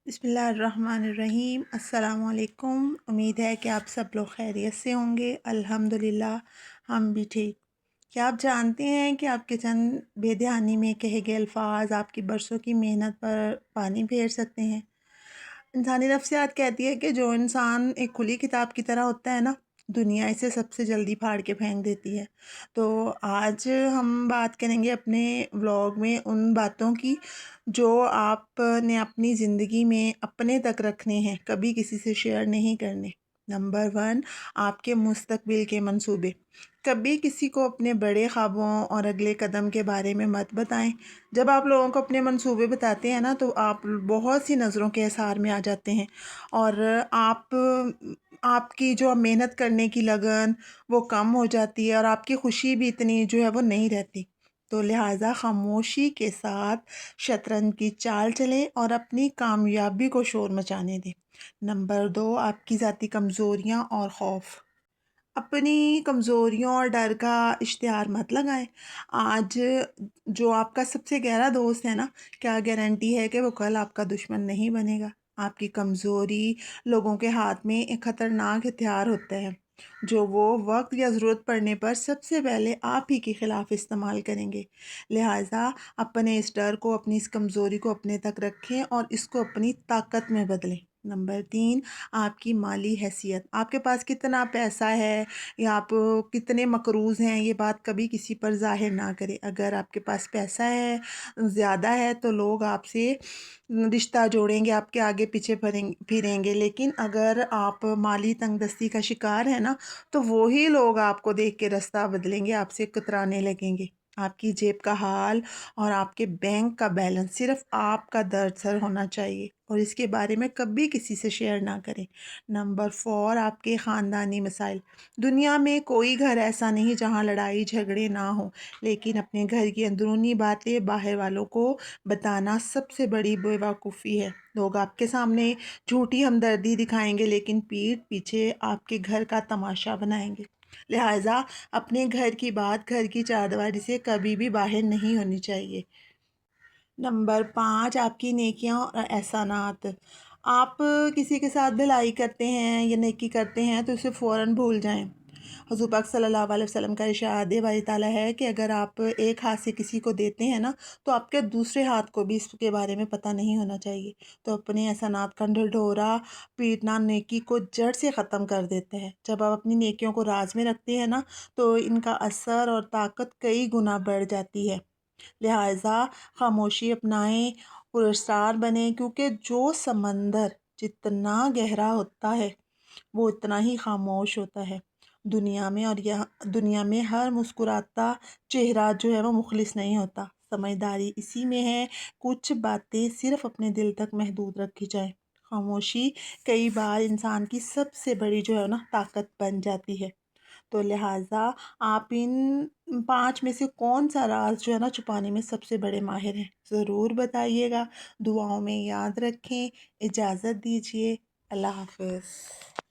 बिस्मिल्लाहिर्रहमानिर्रहीम। अस्सलाम वालेकुम। उम्मीद है कि आप सब लोग खैरियत से होंगे। अल्हम्दुलिल्लाह हम भी ठीक। क्या आप जानते हैं कि आपके चंद बेध्यानी में कहे गए अल्फाज आपकी बरसों की मेहनत पर पानी फेर सकते हैं। इंसानी नफ्सियात कहती है कि जो इंसान एक खुली किताब की तरह होता है ना, दुनिया इसे सबसे जल्दी फाड़ के फेंक देती है। तो आज हम बात करेंगे अपने व्लॉग में उन बातों की जो आपने अपनी ज़िंदगी में अपने तक रखने हैं, कभी किसी से शेयर नहीं करने। नंबर 1, आपके मुस्तकबिल के मंसूबे। कभी किसी को अपने बड़े ख्वाबों और अगले कदम के बारे में मत बताएं। जब आप लोगों को अपने मंसूबे बताते हैं ना, तो आप बहुत सी नज़रों के एसार में आ जाते हैं और आपकी जो मेहनत करने की लगन वो कम हो जाती है और आपकी खुशी भी इतनी जो है वो नहीं रहती। तो लिहाजा खामोशी के साथ शतरंज की चाल चलें और अपनी कामयाबी को शोर मचाने दें। नंबर 2, आपकी ज़ाती कमज़ोरियाँ और खौफ। अपनी कमज़ोरियों और डर का इश्तिहार मत लगाएं। आज जो आपका सबसे गहरा दोस्त है ना, क्या गारंटी है कि वो कल आपका दुश्मन नहीं बनेगा। आपकी कमज़ोरी लोगों के हाथ में एक ख़तरनाक हथियार होता है जो वो वक्त या ज़रूरत पड़ने पर सबसे पहले आप ही के ख़िलाफ़ इस्तेमाल करेंगे। लिहाजा अपने इस डर को, अपनी इस कमज़ोरी को अपने तक रखें और इसको अपनी ताकत में बदलें। नंबर 3, आपकी माली हैसियत। आपके पास कितना पैसा है या आप कितने मकरूज़ हैं, ये बात कभी किसी पर ज़ाहिर ना करें। अगर आपके पास पैसा है, ज़्यादा है, तो लोग आपसे रिश्ता जोड़ेंगे, आपके आगे पीछे फिरेंगे। लेकिन अगर आप माली तंगदस्ती का शिकार है ना, तो वही लोग आपको देख के रास्ता बदलेंगे, आपसे कतराने लगेंगे। आपकी जेब का हाल और आपके बैंक का बैलेंस सिर्फ आपका दर्द सर होना चाहिए और इसके बारे में कभी किसी से शेयर ना करें। नंबर 4, आपके ख़ानदानी मसाइल। दुनिया में कोई घर ऐसा नहीं जहां लड़ाई झगड़े ना हो, लेकिन अपने घर की अंदरूनी बातें बाहर वालों को बताना सबसे बड़ी बेवकूफ़ी है। लोग आपके सामने झूठी हमदर्दी दिखाएंगे लेकिन पीठ पीछे आपके घर का तमाशा बनाएंगे। लिहाजा अपने घर की बात घर की चारदीवारी से कभी भी बाहर नहीं होनी चाहिए। नंबर 5, आपकी नेकियां और एहसानात। आप किसी के साथ भलाई करते हैं या नेकी करते हैं तो उसे फ़ौरन भूल जाएं। हुज़ूर पाक सल्लल्लाहु अलैहि वसल्लम का इरशाद बारी ताला है कि अगर आप एक हाथ से किसी को देते हैं ना, तो आपके दूसरे हाथ को भी इसके बारे में पता नहीं होना चाहिए। तो अपने एहसानात का ढिढोरा पीटना नेकी को जड़ से ख़त्म कर देता है। जब आप अपनी नेकियों को राज में रखते हैं ना, तो इनका असर और ताकत कई गुना बढ़ जाती है। लिहाजा खामोशी अपनाएं, पुरस्कार बने, क्योंकि जो समंदर जितना गहरा होता है वो इतना ही खामोश होता है। दुनिया में हर मुस्कुराता चेहरा जो है वो मुखलिस नहीं होता। समझदारी इसी में है, कुछ बातें सिर्फ अपने दिल तक महदूद रखी जाए। खामोशी कई बार इंसान की सबसे बड़ी जो है ना ताकत बन जाती है। तो लिहाजा आप इन 5 में से कौन-सा राज़ जो है ना छुपाने में सबसे बड़े माहिर हैं? ज़रूर बताइएगा। दुआओं में याद रखें। इजाज़त दीजिए। अल्लाह हाफ़िज़।